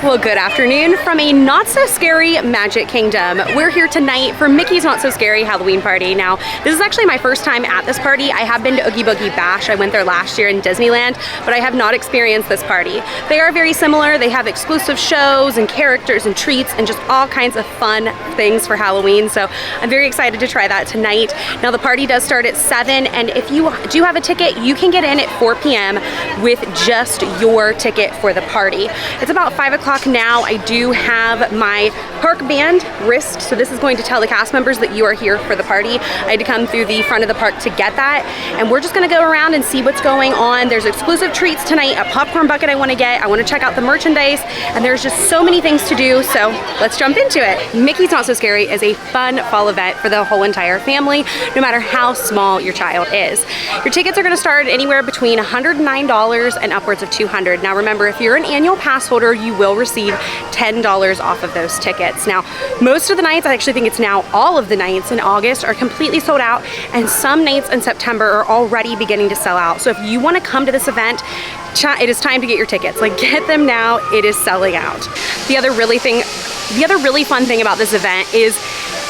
Well, good afternoon from a not-so-scary Magic Kingdom. We're here tonight for Mickey's Not-So-Scary Halloween Party. Now, this is actually my first time at this party. I have been to Oogie Boogie Bash. I went there last year in Disneyland, but I have not experienced this party. They are very similar. They have exclusive shows and characters and treats and just all kinds of fun things for Halloween, so I'm very excited to try that tonight. Now, the party does start at 7, and if you do have a ticket, you can get in at 4 p.m. with just your ticket for the party. It's about 5 o'clock now. I do have my park band wrist, so this is going to tell the cast members that you are here for the party. I had to come through the front of the park to get that, and we're just gonna go around and see what's going on. There's exclusive treats tonight, a popcorn bucket I wanna get, I wanna check out the merchandise, and there's just so many things to do, so let's jump into it. Mickey's Not So Scary is a fun fall event for the whole entire family, no matter how small your child is. Your tickets are gonna start anywhere between $109 and upwards of $200. Now remember, if you're an annual pass holder, you will receive $10 off of those tickets. Now, most of the nights, I actually think it's now all of the nights in August, are completely sold out, and some nights in September are already beginning to sell out. So if you want to come to this event, it is time to get your tickets. Like, get them now, it is selling out. The other really fun thing about this event is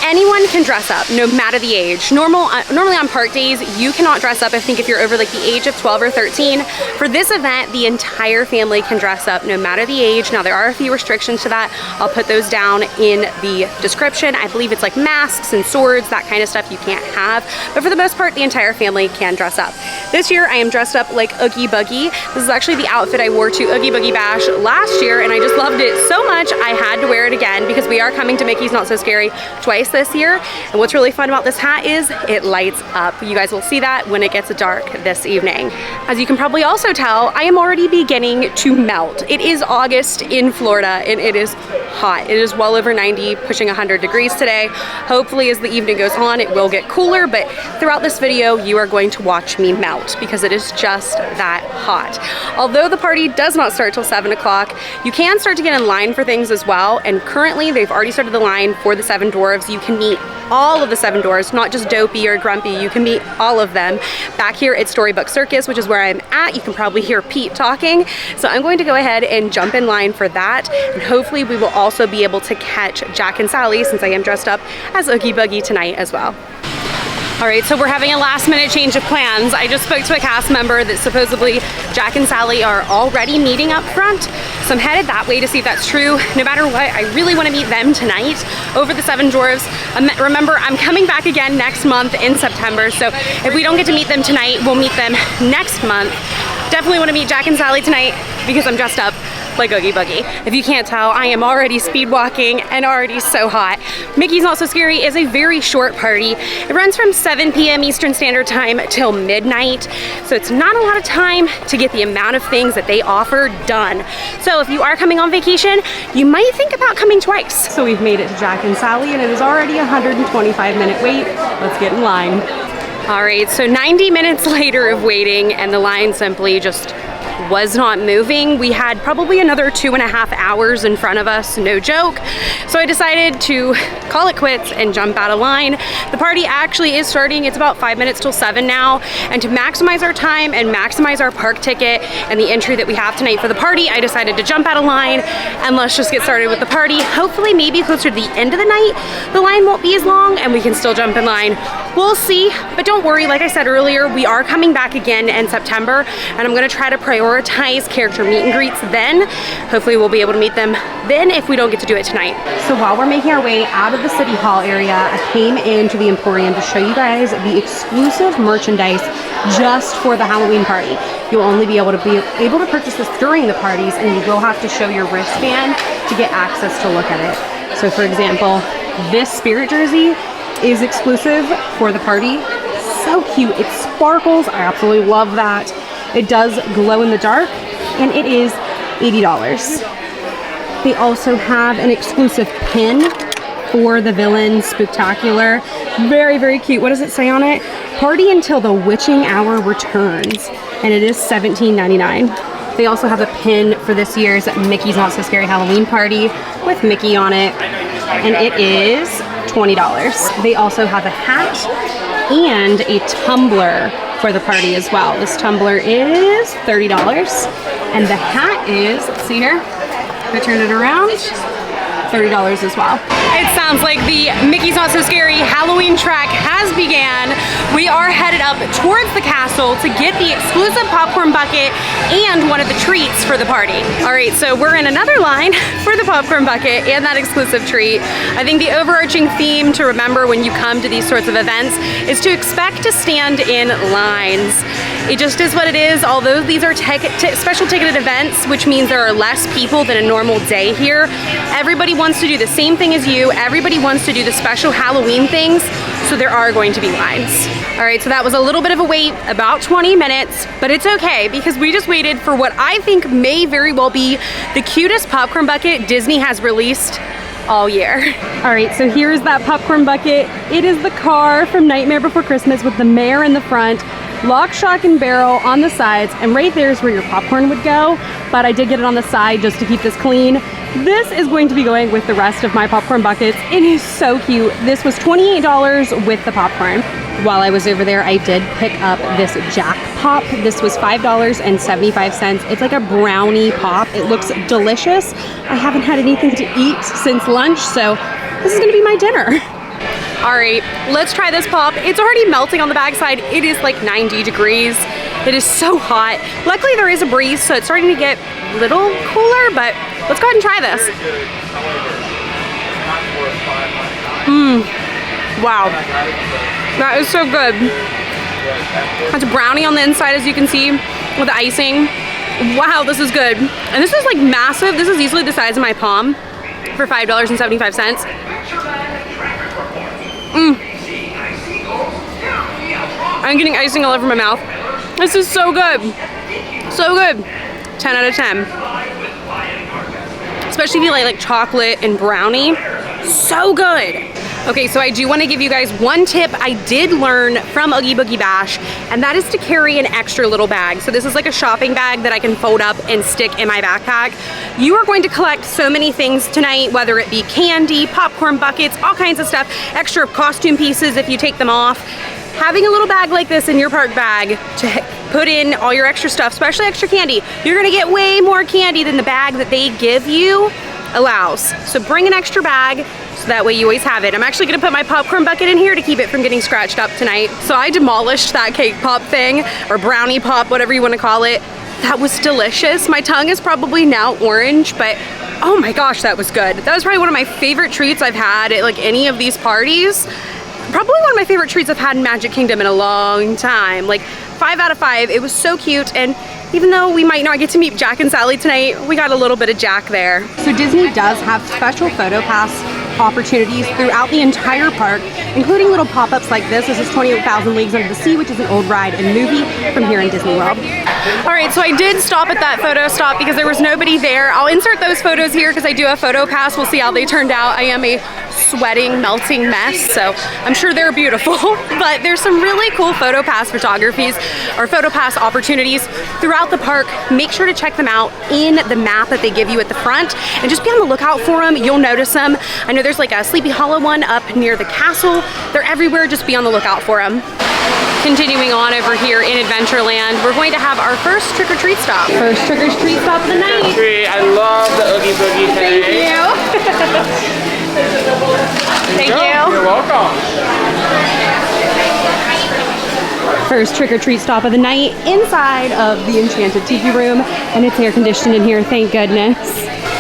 anyone can dress up, no matter the age. Normally on park days, you cannot dress up, I think, if you're over like the age of 12 or 13. For this event, the entire family can dress up, no matter the age. Now, there are a few restrictions to that. I'll put those down in the description. I believe it's like masks and swords, that kind of stuff you can't have. But for the most part, the entire family can dress up. This year, I am dressed up like Oogie Boogie. This is actually the outfit I wore to Oogie Boogie Bash last year, and I just loved it so much, I had to wear it again because we are coming to Mickey's Not So Scary twice this year. And what's really fun about this hat is it lights up. You guys will see that when it gets dark this evening. As you can probably also tell, I am already beginning to melt. It is August in Florida and it is hot. It is well over 90, pushing 100 degrees today. Hopefully as the evening goes on, it will get cooler, but throughout this video, you are going to watch me melt because it is just that hot. Although the party does not start till 7 o'clock, you can start to get in line for things as well. And currently they've already started the line for the 7 dwarves. You can meet all of the 7 dwarves, not just Dopey or Grumpy. You can meet all of them. Back here at Storybook Circus, which is where I'm at, you can probably hear Pete talking. So I'm going to go ahead and jump in line for that. And hopefully we will also be able to catch Jack and Sally, since I am dressed up as Oogie Boogie tonight as well. All right, so we're having a last minute change of plans. I just spoke to a cast member that supposedly Jack and Sally are already meeting up front. So I'm headed that way to see if that's true. No matter what, I really want to meet them tonight over the 7 dwarves. Remember, I'm coming back again next month in September. So if we don't get to meet them tonight, we'll meet them next month. Definitely want to meet Jack and Sally tonight because I'm dressed up like Oogie Boogie. If you can't tell, I am already speed walking and already so hot. Mickey's Not So Scary is a very short party. It runs from 7 p.m. Eastern Standard Time till midnight, so it's not a lot of time to get the amount of things that they offer done. So if you are coming on vacation, you might think about coming twice. So we've made it to Jack and Sally, and it is already a 125-minute wait. Let's get in line. All right, so 90 minutes later of waiting, and the line simply just was not moving. We had probably another 2.5 hours in front of us, no joke. So I decided to call it quits and jump out of line. The party actually is starting. It's about 5 minutes till 7 now. And to maximize our time and maximize our park ticket and the entry that we have tonight for the party, I decided to jump out of line and let's just get started with the party. Hopefully maybe closer to the end of the night, the line won't be as long and we can still jump in line. We'll see, but don't worry. Like I said earlier, we are coming back again in September, and I'm gonna try to prioritize character meet and greets then. Hopefully we'll be able to meet them then if we don't get to do it tonight. So while we're making our way out of the City Hall area, I came into the Emporium to show you guys the exclusive merchandise just for the Halloween party. You'll only be able to purchase this during the parties, and you will have to show your wristband to get access to look at it. So for example, this Spirit jersey is exclusive for the party. So cute, it sparkles, I absolutely love that. It does glow in the dark, and it is $80. They also have an exclusive pin for the villain Spooktacular. Very, very cute. What does it say on it? Party until the witching hour returns, and it is $17.99. They also have a pin for this year's Mickey's Not So Scary Halloween Party with Mickey on it, and it is $20. They also have a hat and a tumbler for the party as well. This tumbler is $30, and the hat is, let's see here, I turn it around, $30 as well. It sounds like the Mickey's Not So Scary Halloween track has began. We are headed up towards the castle to get the exclusive popcorn bucket and one of the treats for the party. All right, so we're in another line for the popcorn bucket and that exclusive treat. I think the overarching theme to remember when you come to these sorts of events is to expect to stand in lines. It just is what it is. Although these are special ticketed events, which means there are less people than a normal day here, everybody wants to do the same thing as you. Everybody wants to do the special Halloween things, so there are going to be lines. All right, so that was a little bit of a wait, about 20 minutes, but it's okay because we just waited for what I think may very well be the cutest popcorn bucket Disney has released all year. All right, so here's that popcorn bucket. It is the car from Nightmare Before Christmas with the mayor in the front, lock, shock, and barrel on the sides, and right there is where your popcorn would go, but I did get it on the side just to keep this clean. This is going to be going with the rest of my popcorn buckets. It is so cute. This was $28 with the popcorn. While I was over there, I did pick up this Jack Pop. This was $5.75. It's like a brownie pop. It looks delicious. I haven't had anything to eat since lunch, so this is gonna be my dinner. All right, let's try this pop. It's already melting on the backside. It is like 90 degrees. It is so hot. Luckily there is a breeze, so it's starting to get a little cooler, but let's go ahead and try this. Wow, that is so good. It's a brownie on the inside, as you can see, with the icing. Wow, this is good. And this is like massive. This is easily the size of my palm for $5.75. I'm getting icing all over my mouth. This is so good. So good. 10 out of 10. Especially if you like chocolate and brownie. So good. Okay, so I do want to give you guys one tip I did learn from Oogie Boogie Bash, and that is to carry an extra little bag. So this is like a shopping bag that I can fold up and stick in my backpack. You are going to collect so many things tonight, whether it be candy, popcorn buckets, all kinds of stuff, extra costume pieces if you take them off. Having a little bag like this in your park bag to put in all your extra stuff, especially extra candy, you're gonna get way more candy than the bag that they give you allows. So bring an extra bag so that way you always have it. I'm actually gonna put my popcorn bucket in here to keep it from getting scratched up tonight. So I demolished that cake pop thing, or brownie pop, whatever you wanna call it. That was delicious. My tongue is probably now orange, but oh my gosh, that was good. That was probably one of my favorite treats I've had at like any of these parties. Probably one of my favorite treats I've had in Magic Kingdom in a long time. Like 5 out of 5. It was so cute, and even though we might not get to meet Jack and Sally tonight, we got a little bit of Jack there. So Disney does have special PhotoPass opportunities throughout the entire park, including little pop-ups like this. This is 28,000 Leagues Under the Sea, which is an old ride and movie from here in Disney World. All right, so I did stop at that photo stop because there was nobody there. I'll insert those photos here because I do have PhotoPass. We'll see how they turned out. I am a sweating, melting mess, so I'm sure they're beautiful. But there's some really cool PhotoPass photographies or PhotoPass opportunities throughout the park. Make sure to check them out in the map that they give you at the front, and just be on the lookout for them. You'll notice them. I know there's like a Sleepy Hollow one up near the castle. They're everywhere. Just be on the lookout for them. Continuing on over here in Adventureland, we're going to have our first trick-or-treat stop. First trick-or-treat stop of the night. I love the Oogie Boogie thing. Thank you. Thank you. You're welcome. First trick-or-treat stop of the night inside of the Enchanted Tiki Room, and it's air conditioned in here, thank goodness.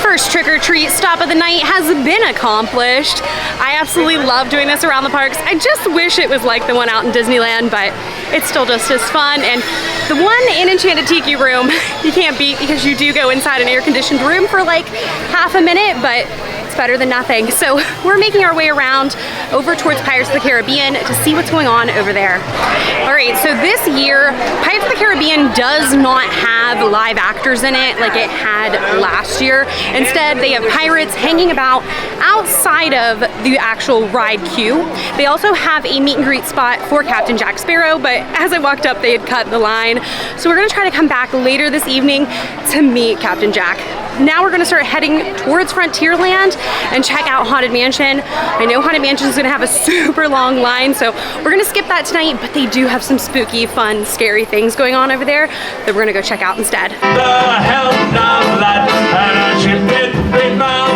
First trick-or-treat stop of the night has been accomplished. I absolutely love doing this around the parks. I just wish it was like the one out in Disneyland, but it's still just as fun. And the one in Enchanted Tiki Room, you can't beat because you do go inside an air-conditioned room for like half a minute, but it's better than nothing. So we're making our way around over towards Pirates of the Caribbean to see what's going on over there. All right, so this year, Pirates of the Caribbean does not have live actors in it like it had last year. Instead, they have pirates hanging about outside of the actual ride queue. They also have a meet and greet spot for Captain Jack Sparrow, but as I walked up, they had cut the line. So we're gonna try to come back later this evening to meet Captain Jack. Now we're gonna start heading towards Frontierland and check out Haunted Mansion. I know Haunted Mansion is gonna have a super long line, so we're gonna skip that tonight, but they do have some spooky, fun, scary things going on over there that we're gonna go check out instead. The hell of that, and I ship it. they found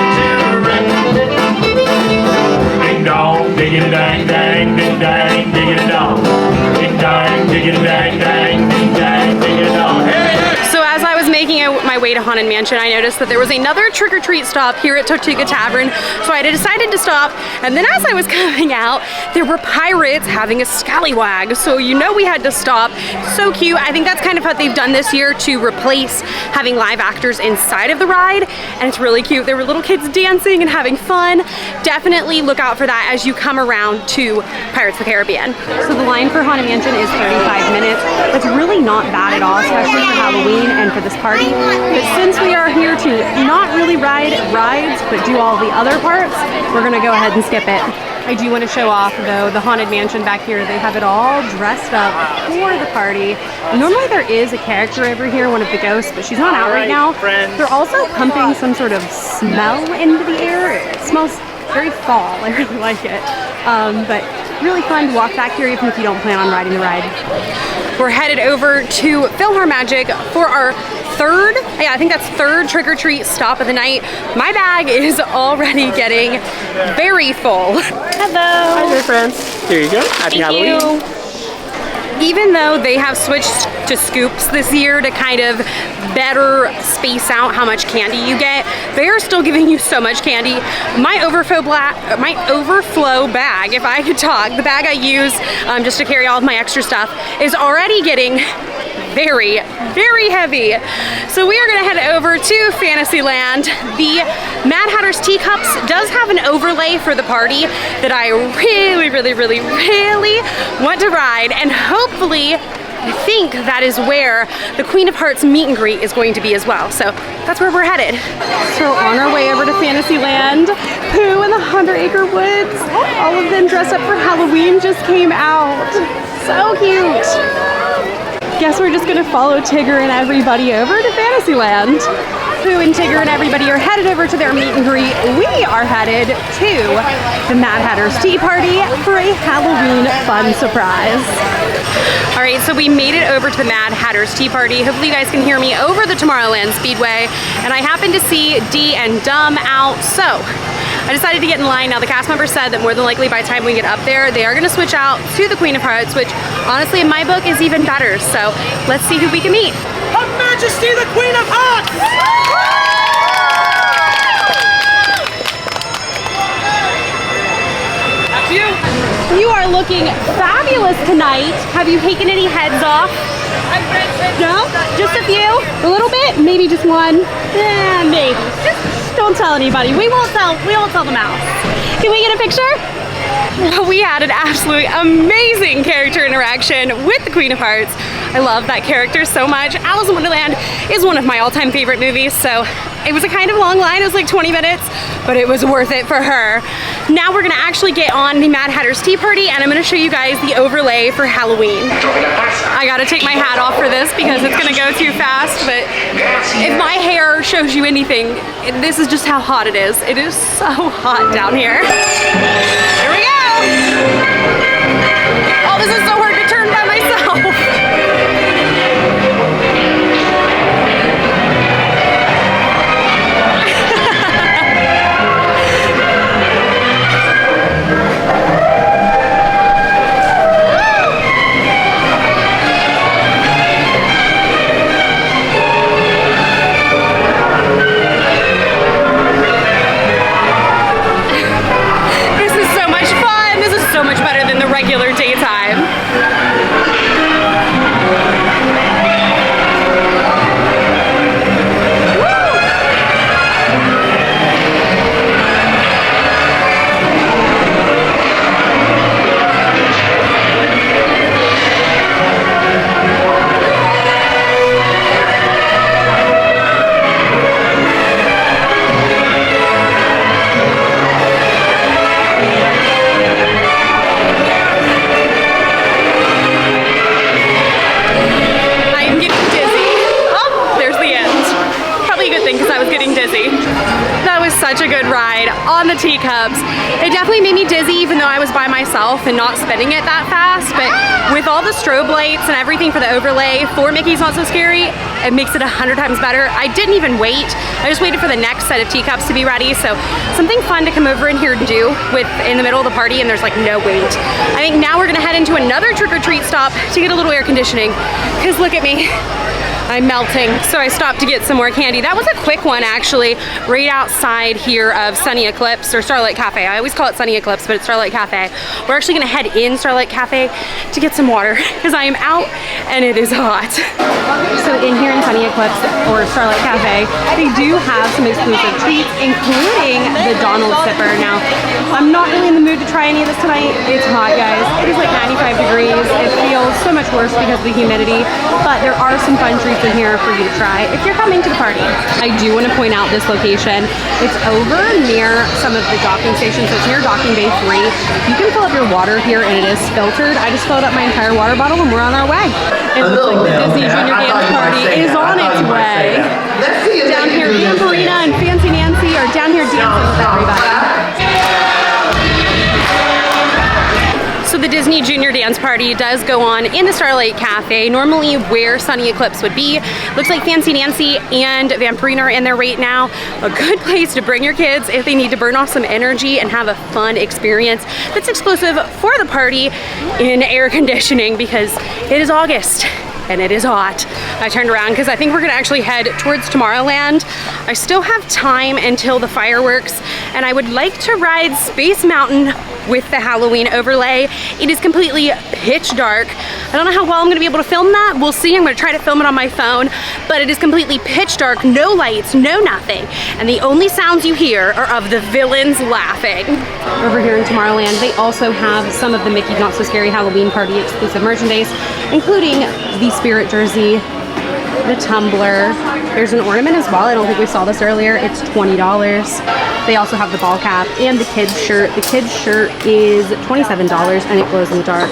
to rent. Ding dong, diggity dang dang, ding dang, diggity dong. Ding dang, diggity dang dang, ding dang, diggity dong. Hey, hey! So as I was making my way to Haunted Mansion, I noticed that there was another trick-or-treat stop here at Tortuga Tavern, so I decided to stop, and then as I was coming out, there were pirates having a scallywag, so you know we had to stop. So cute. I think that's kind of what they've done this year to replace having live actors inside of the ride, and it's really cute. There were little kids dancing and having fun. Definitely look out for that as you come around to Pirates of the Caribbean. So the line for Haunted Mansion is 35 minutes. That's really not bad at all, especially for Halloween and for this party. But since we are here to not really ride rides, but do all the other parts, we're gonna go ahead and skip it. I do want to show off though the Haunted Mansion back here. They have it all dressed up for the party. Normally there is a character over here, one of the ghosts, but she's not out right now. They're also pumping some sort of smell into the air. It smells very fall. I really like it. But really fun to walk back here even if you don't plan on riding the ride. We're headed over to PhilharMagic for our third trick-or-treat stop of the night. My bag is already getting very full. Hello. Hi there, friends. Here you go. Happy Halloween. Even though they have switched to scoops this year to kind of better space out how much candy you get, they are still giving you so much candy. My overflow bag, if I could talk, the bag I use just to carry all of my extra stuff, is already getting very, very heavy. So we are gonna head over to Fantasyland. The Mad Hatter's Teacups does have an overlay for the party that I really, really, really, really want to ride, and hopefully I think that is where the Queen of Hearts meet and greet is going to be as well. So that's where we're headed. So on our way over to Fantasyland, Pooh and the 100-Acre Woods, all of them dressed up for Halloween just came out. So cute. Guess we're just gonna follow Tigger and everybody over to Fantasyland. Pooh and Tigger and everybody are headed over to their meet and greet. We are headed to the Mad Hatter's Tea Party for a Halloween fun surprise. All right, so we made it over to the Mad Hatter's Tea Party. Hopefully you guys can hear me over the Tomorrowland Speedway. And I happened to see Dee and Dumb out, so I decided to get in line. Now the cast member said that more than likely by the time we get up there, they are gonna switch out to the Queen of Hearts, which honestly in my book is even better. So let's see who we can meet. Her Majesty the Queen of Hearts! That's you. You are looking fabulous tonight. Have you taken any heads off? No? Just a few? A little bit? Maybe just one? Yeah, maybe. Just don't tell anybody. We won't tell the mouse. Can we get a picture? We had an absolutely amazing character interaction with the Queen of Hearts. I love that character so much. Alice in Wonderland is one of my all-time favorite movies, so it was a kind of long line. It was like 20 minutes, but it was worth it for her. Now we're gonna actually get on the Mad Hatter's Tea Party, and I'm gonna show you guys the overlay for Halloween. I gotta take my hat off for this because it's gonna go too fast, but if my hair shows you anything, this is just how hot it is. It is so hot down here. Here we go. Oh, this is so hard to turn by myself. So much better than the regular daytime. Such a good ride on the Teacups. It definitely made me dizzy even though I was by myself and not spinning it that fast, but with all the strobe lights and everything for the overlay for Mickey's Not So Scary, it makes it 100 times better. I didn't even wait. I just waited for the next set of teacups to be ready. So something fun to come over in here and do in the middle of the party, and there's like no wait. I think now we're gonna head into another trick-or-treat stop to get a little air conditioning, because look at me. I'm melting, so I stopped to get some more candy. That was a quick one, actually, right outside here of Sunny Eclipse, or Starlight Cafe. I always call it Sunny Eclipse, but it's Starlight Cafe. We're actually gonna head in Starlight Cafe to get some water, because I am out and it is hot. So in here in Sunny Eclipse, or Starlight Cafe, they do have some exclusive treats, including the Donald Sipper. Now, I'm not really in the mood to try any of this tonight. It's hot, guys. It is like 95 degrees. It feels so much worse because of the humidity, but there are some fun treats in here for you to try if you're coming to the party. I do want to point out this location. It's over near some of the docking stations, so it's near docking bay 3. You can fill up your water here and it is filtered. I just filled up my entire water bottle and we're on our way. It looks like the Disney Junior Dance Party is on its way. Down here, Vampirina and Fancy Nancy are down here dancing with everybody. So the Disney Junior Dance Party does go on in the Starlight Cafe, normally where Sunny Eclipse would be. Looks like Fancy Nancy and Vampirina are in there right now. A good place to bring your kids if they need to burn off some energy and have a fun experience that's exclusive for the party in air conditioning, because it is August and it is hot. I turned around because I think we're gonna actually head towards Tomorrowland. I still have time until the fireworks, and I would like to ride Space Mountain with the Halloween overlay. It is completely pitch dark. I don't know how well I'm gonna be able to film that. We'll see. I'm gonna try to film it on my phone, but it is completely pitch dark, no lights, no nothing. And the only sounds you hear are of the villains laughing. Over here in Tomorrowland, they also have some of the Mickey's Not So Scary Halloween Party exclusive merchandise, including the Spirit jersey, the tumbler. There's an ornament as well. I don't think we saw this earlier. It's $20. They also have the ball cap and the kids shirt. The kids shirt is $27 and it glows in the dark.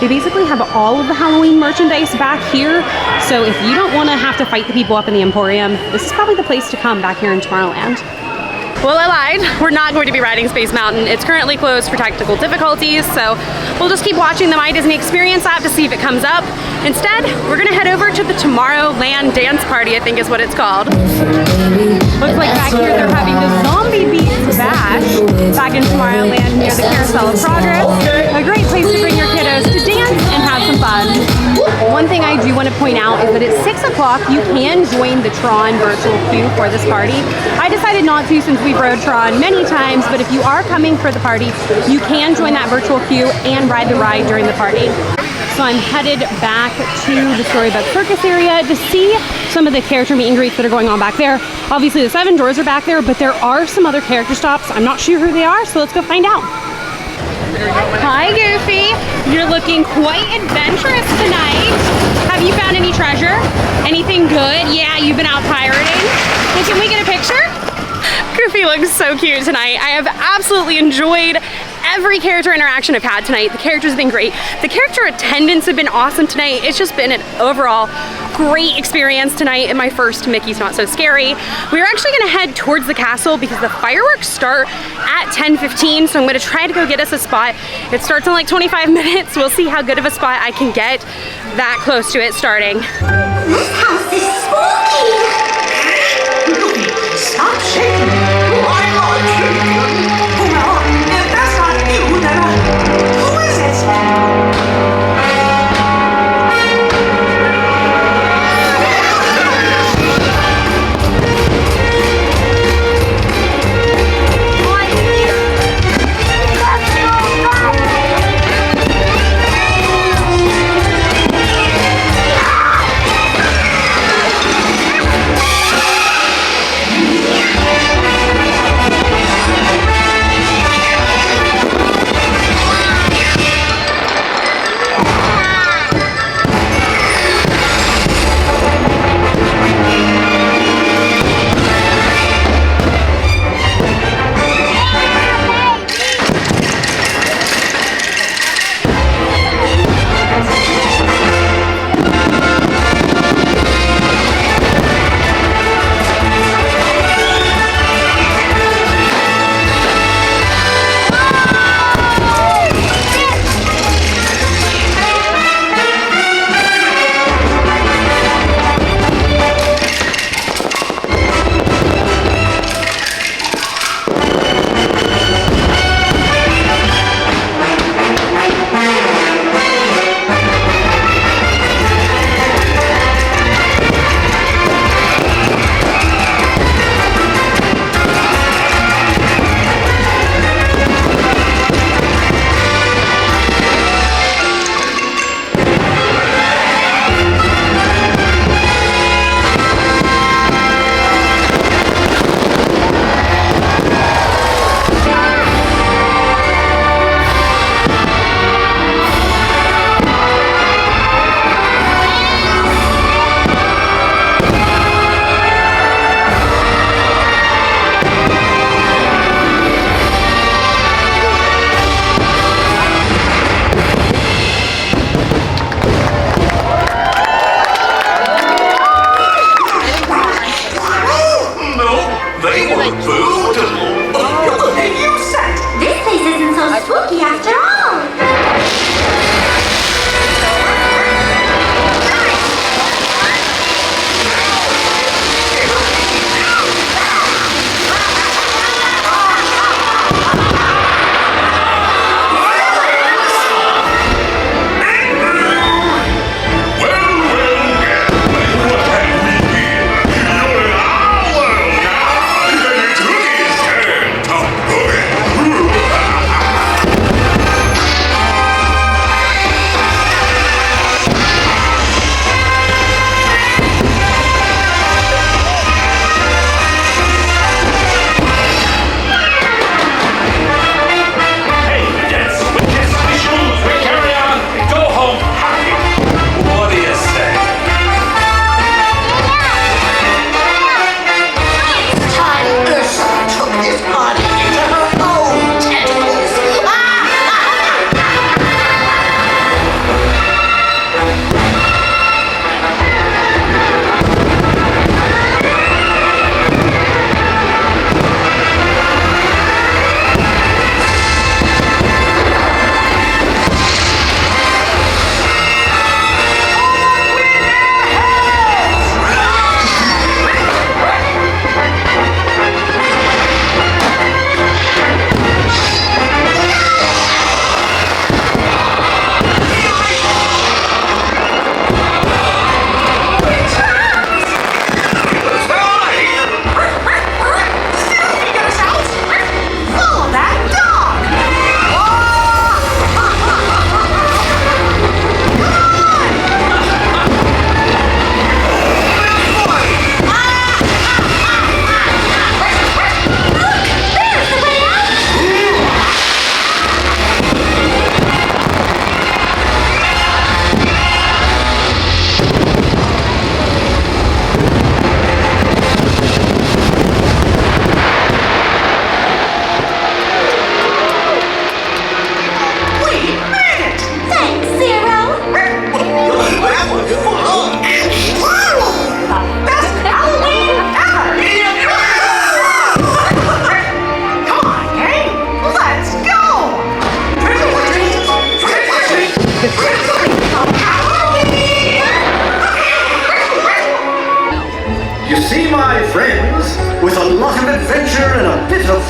They basically have all of the Halloween merchandise back here. So if you don't want to have to fight the people up in the Emporium, this is probably the place to come back here in Tomorrowland. Well, I lied. We're not going to be riding Space Mountain. It's currently closed for technical difficulties, so we'll just keep watching the My Disney Experience app to see if it comes up. Instead, we're gonna head over to the Tomorrowland Dance Party, I think is what it's called. Looks like back here they're having the Zombie Beats Bash back in Tomorrowland near the Carousel of Progress. A great place to bring your kiddos to dance and have some fun. One thing I do want to point out is that at 6 o'clock you can join the Tron virtual queue for this party. I decided not to since we've rode Tron many times, but if you are coming for the party, you can join that virtual queue and ride the ride during the party. So I'm headed back to the Storybook Circus area to see some of the character meet and greets that are going on back there. Obviously the 7 Dwarfs are back there, but there are some other character stops. I'm not sure who they are, so let's go find out. Hi Goofy, you're looking quite adventurous tonight. Have you found any treasure? Anything good? Yeah, you've been out pirating. Well, can we get a picture? Goofy looks so cute tonight. I have absolutely enjoyed every character interaction I've had tonight. The characters have been great. The character attendants have been awesome tonight. It's just been an overall great experience tonight in my first Mickey's Not So Scary. We're actually gonna head towards the castle because the fireworks start at 10:15, so I'm gonna try to go get us a spot. It starts in like 25 minutes. We'll see how good of a spot I can get that close to it starting. This house is spooky! Stop shaking! Why not shaking? Well, if that's not you, then who is it?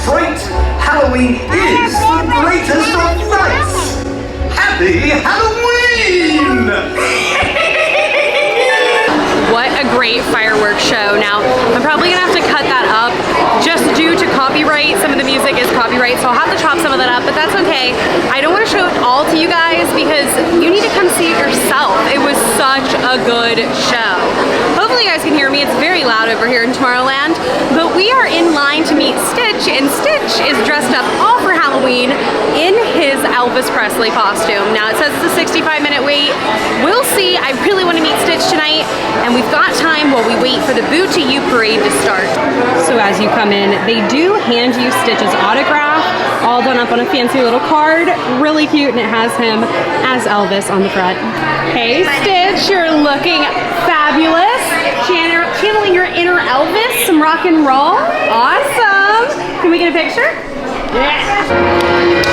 fright, Halloween is the greatest of frights. Happy Halloween! What a great fireworks show. Now, I'm probably gonna have to cut that up just due to copyright. Some of the music is copyright, so I'll have to chop some of that up, but that's okay. I don't wanna show it all to you guys because you need to come see it yourself. It was such a good show. Hopefully you guys can hear me. It's very loud over here in Tomorrowland, but we are in line to meet Stitch, and Stitch is dressed up all for Halloween in his Elvis Presley costume. Now, it says it's a 65-minute wait. We'll see. I really wanna meet Stitch tonight, and we've got time while we wait for the Boo to You parade to start. So as you come in, they do hand you Stitch's autograph, all done up on a fancy little card. Really cute, and it has him as Elvis on the front. Hey Stitch, you're looking fabulous. Channeling your inner Elvis, some rock and roll. Awesome. Can we get a picture? Yeah.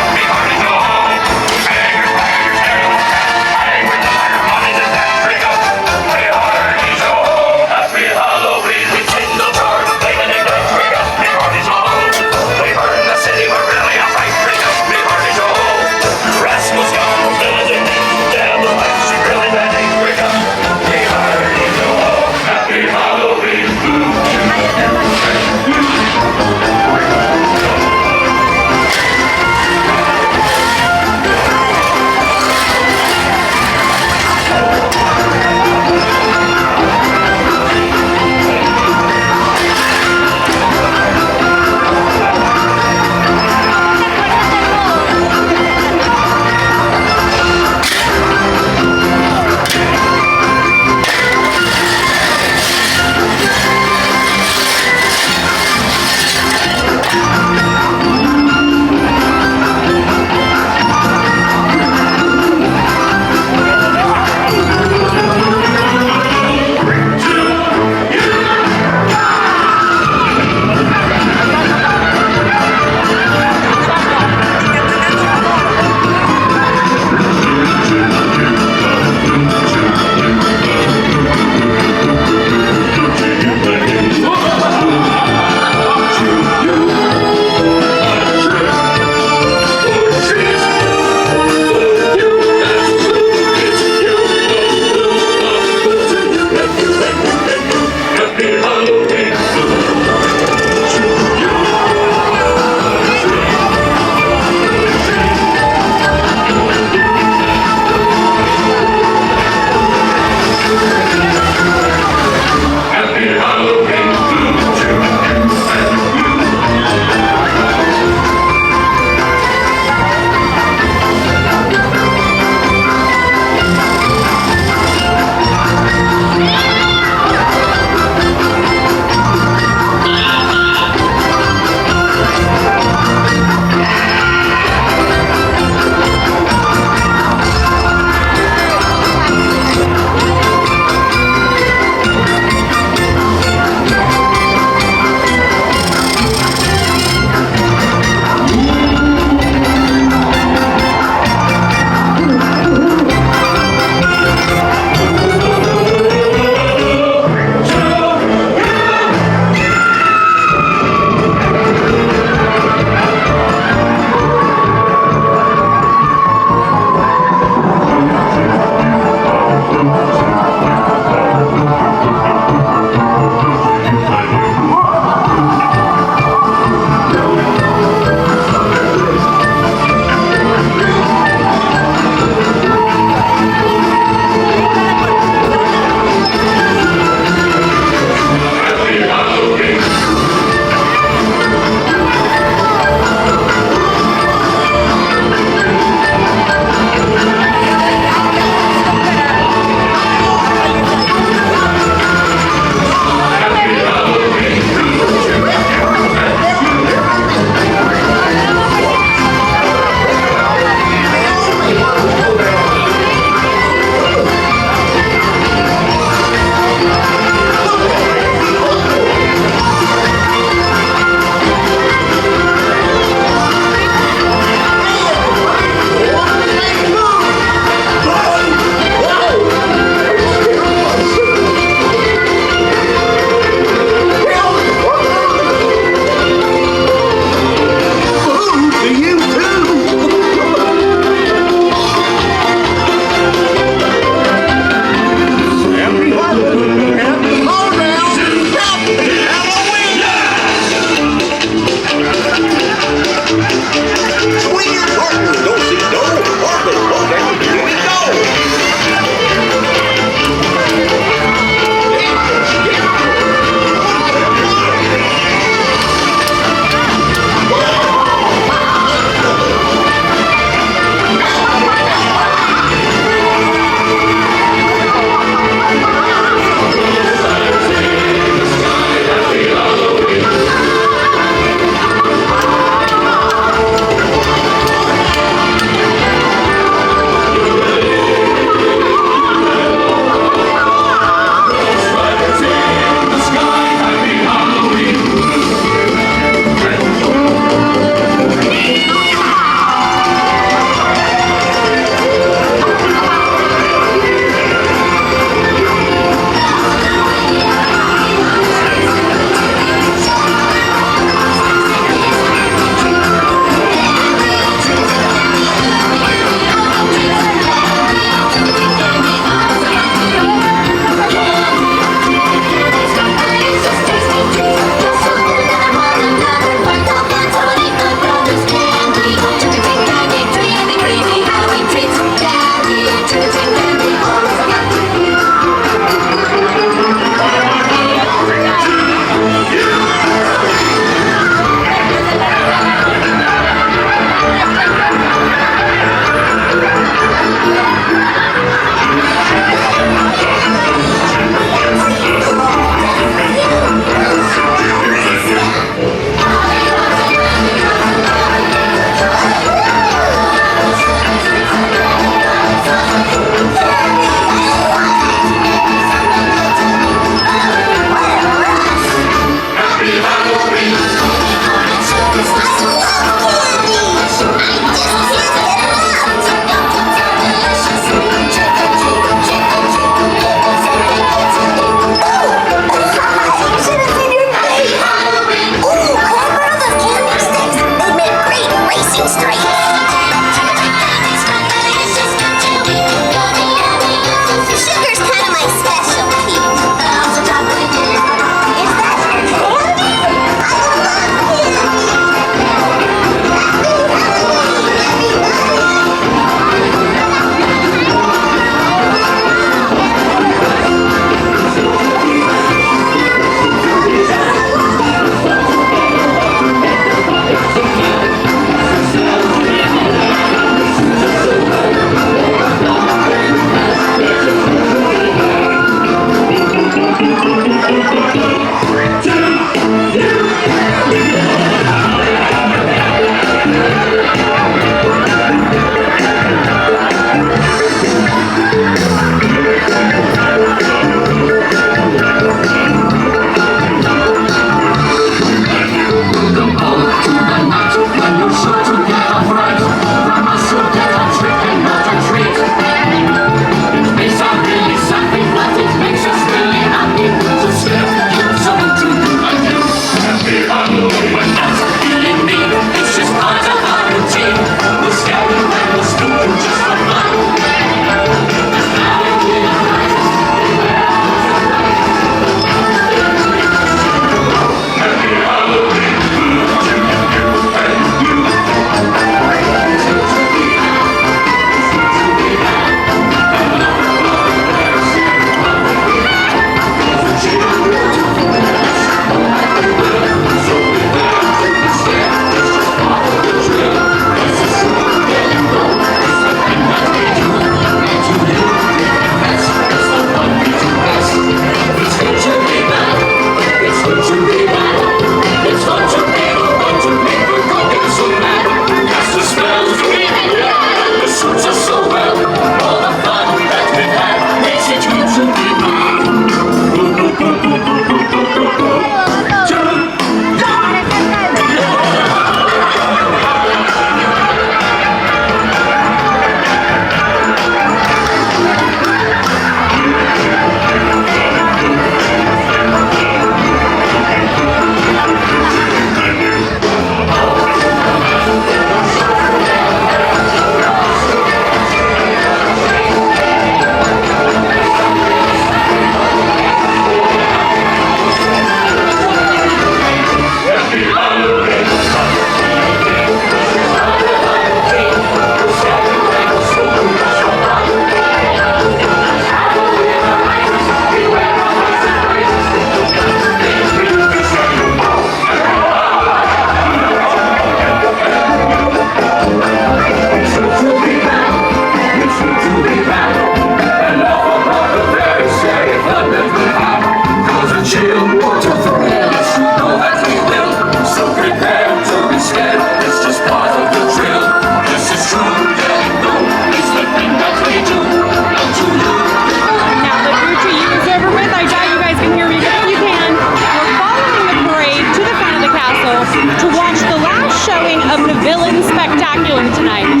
doing tonight?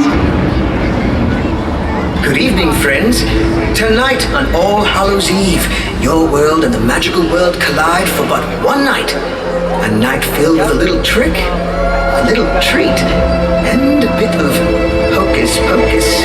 Good evening, friends. Tonight on All Hallows Eve, your world and the magical world collide for but one night. A night filled with a little trick, a little treat, and a bit of hocus pocus.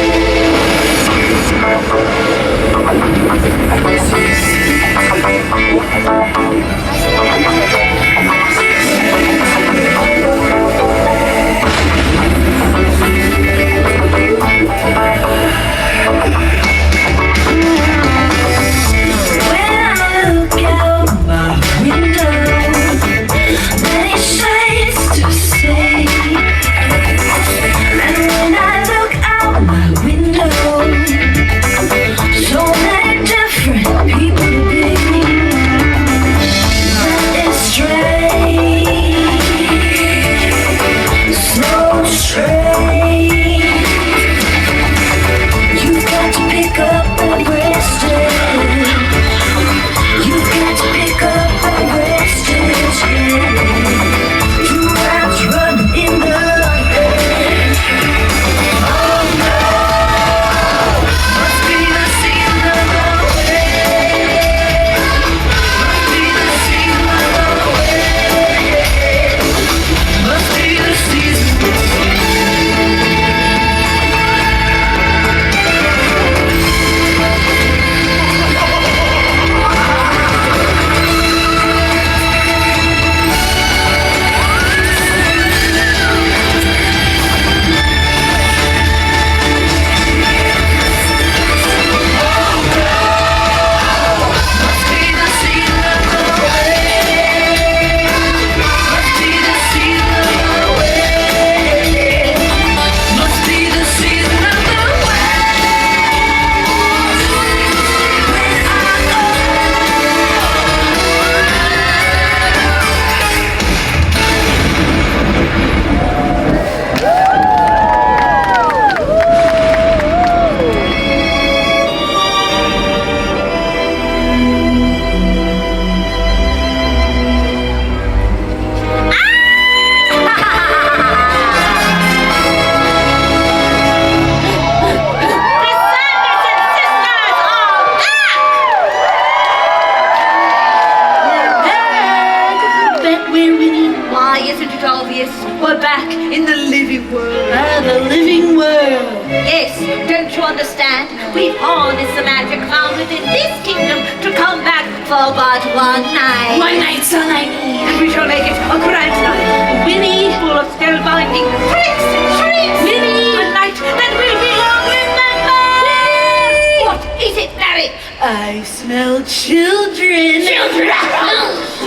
We're back in the living world. The living world. Yes, don't you understand? We've harnessed the magic found within this kingdom to come back for but one night. One night's all I need. And we shall make it a grand night. Winnie. Full of spellbinding tricks and shrieks. Winnie. A night that will be long remembered. What is it, Larry? I smell children. Children!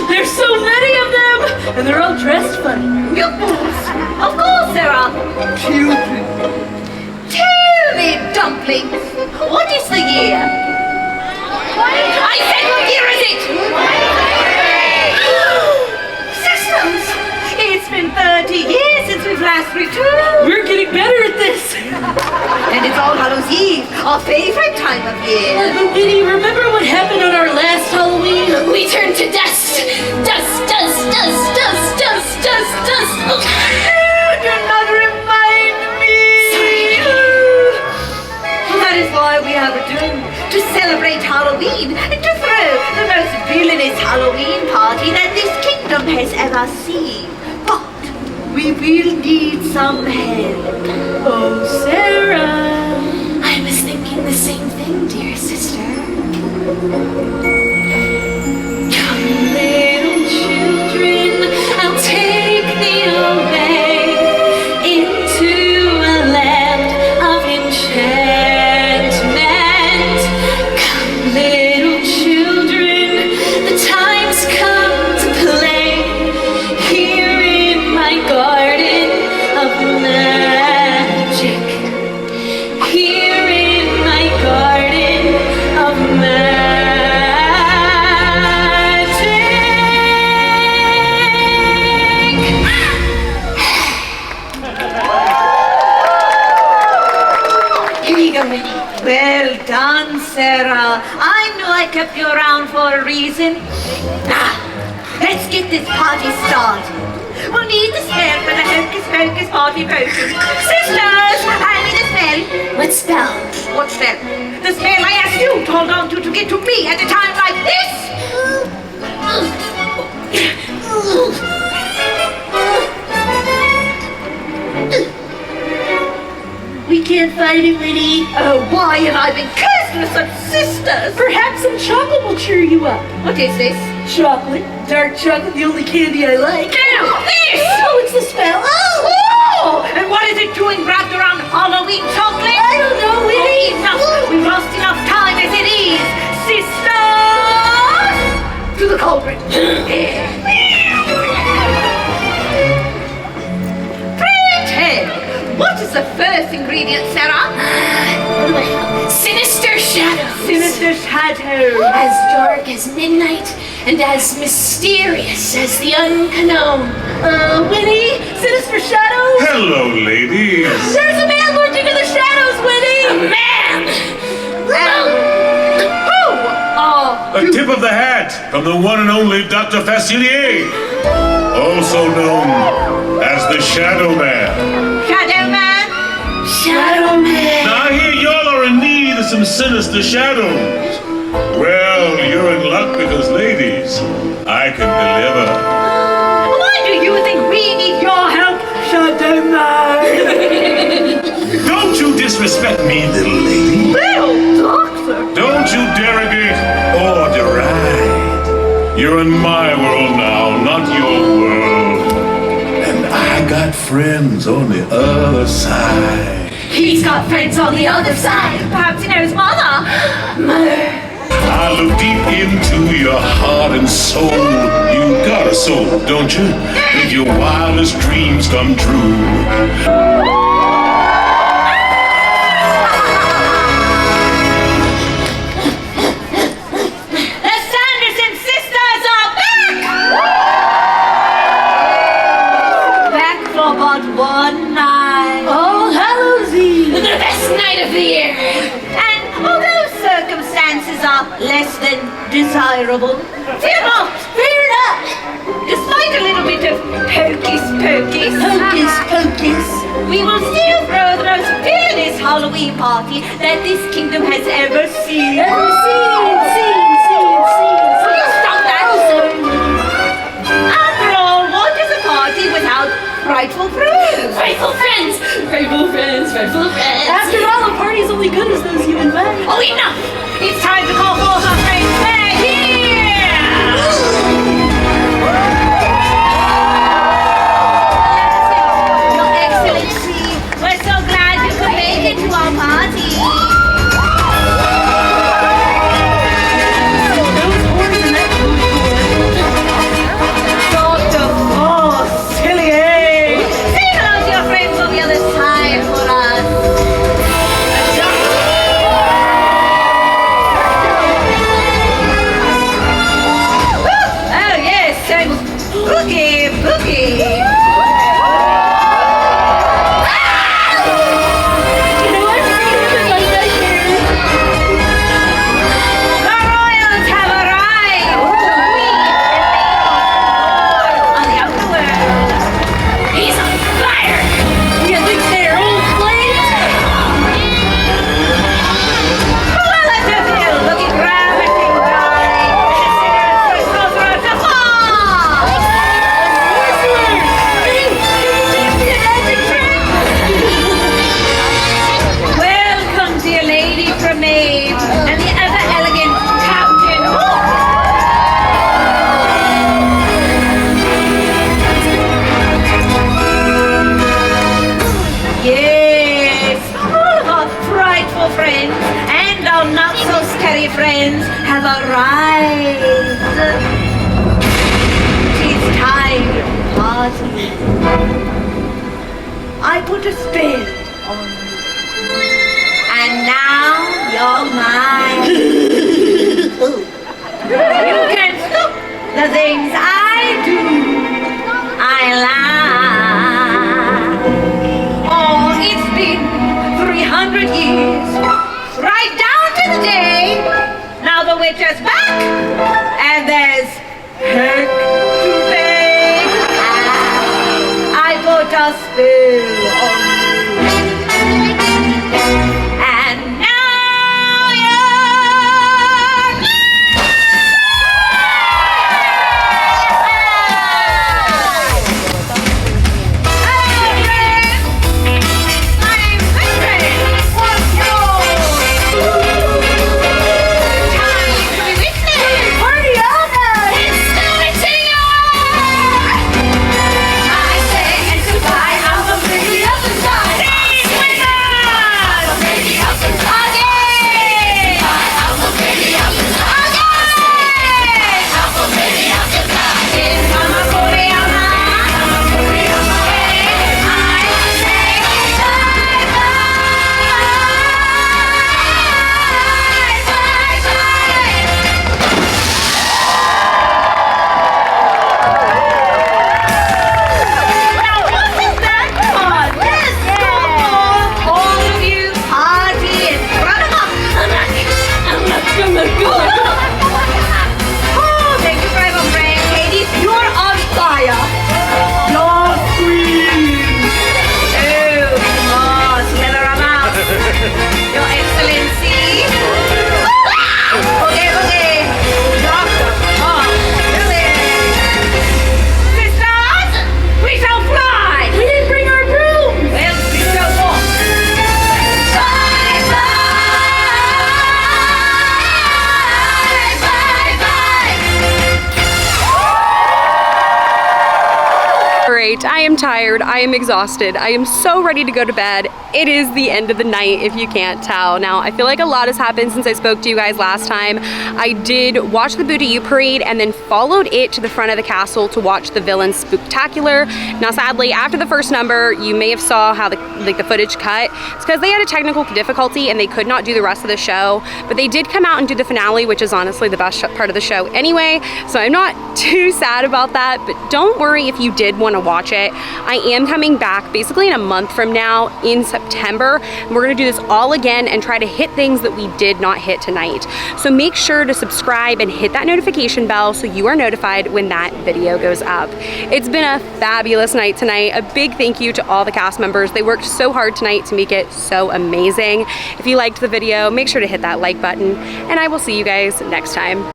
There's so many of them, and they're all dressed funny. You fools! Of course there are children. Tell me, dumplings, what is the year? I said, what year is it? Systems! It's been 30 years since we've last returned. We're getting better at this. And it's All Hallows Eve, our favorite time of year. But Winnie, remember what happened on our last Halloween? We turned to dust. Dust, dust, dust, dust, dust, dust, dust. Do not remind me. That is why we have returned, to celebrate Halloween and to throw the most villainous Halloween party that this kingdom has ever seen. But we will need some help. Oh, Sarah. I was thinking the same thing, dear sister. Come, little children, I'll take thee away into a land of enchantment. Come, little children, the time's come to play here in my garden of magic. Here in my garden of magic. Here you go, Winnie. Well done, Sarah. I knew I kept you around for a reason. Now, let's get this party started. We'll need the spell for the hocus pocus party potion. Sisters, hand me the spell. What spell? What spell? The spell I asked you to hold on to get to me at a time like this. We can't find it, Winnie. Oh, why have I been cursed with such sisters? Perhaps some chocolate will cheer you up. What is this? Chocolate, dark chocolate, the only candy I like. No, this! Oh, it's the spell. Oh! And what is it doing wrapped around Halloween chocolate? I don't know, Winnie. Oh, enough! We've lost enough time as it is. Sisters! To the culprit. Pray tell, what is the first ingredient, Sarah? Sinister shadows. Sinister shadow. As dark as midnight and as mysterious as the unknown. Winnie, sinister shadows. Hello, ladies. There's a man lurking in the shadows, Winnie. A man. A tip of the hat from the one and only Dr. Facilier, also known as the Shadow Man. Shadow man. Shadow man. Now I hear y'all are in need of some sinister shadows. Well, you're in luck because, ladies, I can deliver. Why do you think we need your help, Shadow man? Don't you disrespect me, little lady. Well, doctor. Don't you derogate or deride. You're in my world now, not your world. And I got friends on the other side. He's got friends on the other side. Perhaps he knows mother. Mother. I look deep into your heart and soul. You got a soul, don't you? Make your wildest dreams come true. One night. All Hallows Eve. The best night of the year. And although circumstances are less than desirable, fear not. Fear not. Despite a little bit of hocus pocus, Hocus pocus. we will still throw the most villainous Halloween party that this kingdom has ever seen. Ever seen. Will you stop that? After all, what is a party without frightful friends? Frightful friends. Frightful friends. Frightful friends. After all, a party's only good as those you invite. Oh, enough! It's time to call forth our friends. They're here! Your Excellency, we're so glad you could make it to our party. Dr. Facilier! Say hello to your friends on the other side for us. Oh yes, boogie, boogie. You know, I've seen him in my nightmares. The royals have arrived to weep on the outer world. He's on fire. You think they're old flames? Well, let us feel looking ravishing bright. The sorcerer to fall. Welcome, dear Lady Tremaine, and the ever elegant Captain Hook. Yes, all of our frightful friends and our not so scary friends have arrived. It's time to party. I put a spell on you. And now you're mine. You can't stop the things I do. I like. Oh, it's been 300 years, right down to the day. Now the witch is back, and there's heck to pay. am tired, I am exhausted, I am so ready to go to bed. It is the end of the night if you can't tell. Now, I feel like a lot has happened since I spoke to you guys last time. I did watch the Boo-to-You parade and then followed it to the front of the castle to watch the villain Spooktacular. Now, sadly, after the first number, you may have saw how the footage cut. It's because they had a technical difficulty and they could not do the rest of the show, but they did come out and do the finale, which is honestly the best part of the show anyway, so I'm not too sad about that. But don't worry if you did want to watch it. I am coming back basically in a month from now in September, and we're going to do this all again and try to hit things that we did not hit tonight. So make sure to subscribe and hit that notification bell so you are notified when that video goes up. It's been a fabulous night tonight. A big thank you to all the cast members. They worked so hard tonight to make it so amazing. If you liked the video, make sure to hit that like button, and I will see you guys next time.